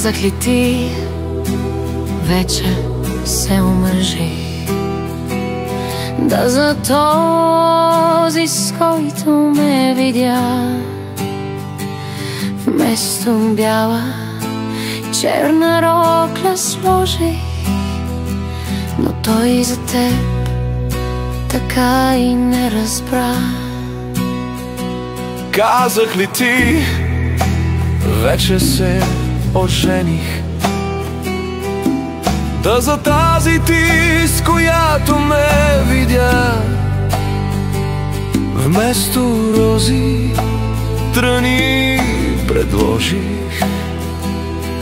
Казах ли ти, вече се омъжих да за този, с който ме видя, вместо бяла черна рокля сложих, но той за теб така и не разбра. Казах ли ти, вече се ожених да за тази ти, с която ме видя, вместо рози тръни предложих,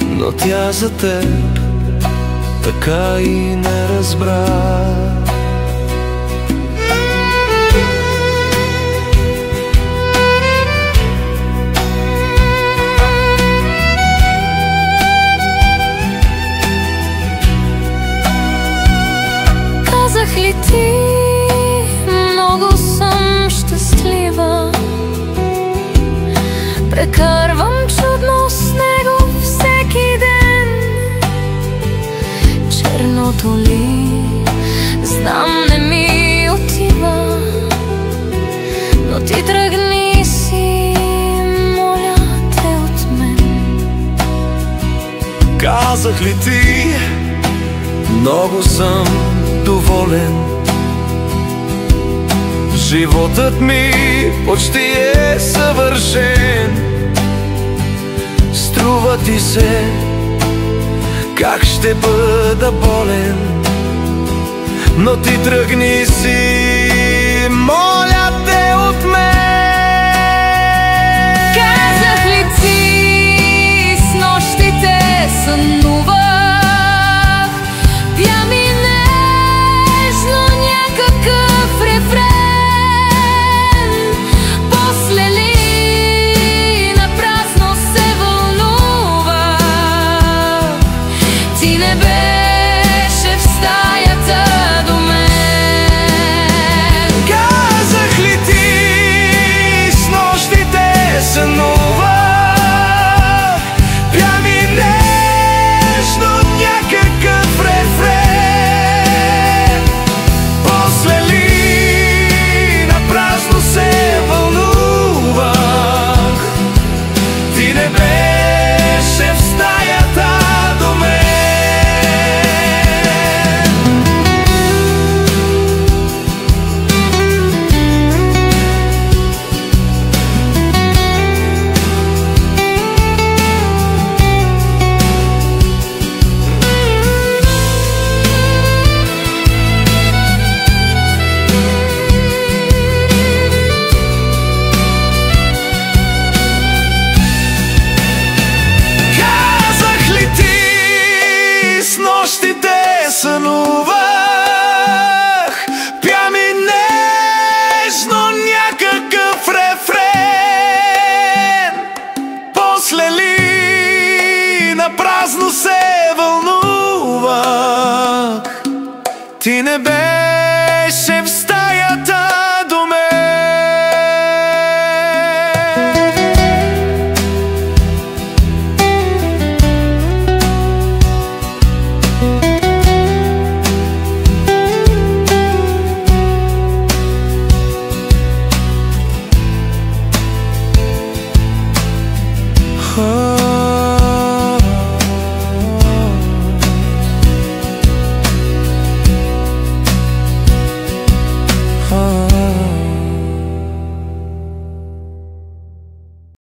но тя за теб така и не разбра. Казах ли ти, много съм щастлива, прекарвам чудно с него всеки ден. Черното ли, знам, не ми отива, но ти тръгни си, моля те от мен. Казах ли ти, много съм доволен, животът ми почти е съвършен. Струва ти се, как ще бъда болен, но ти тръгни си, моля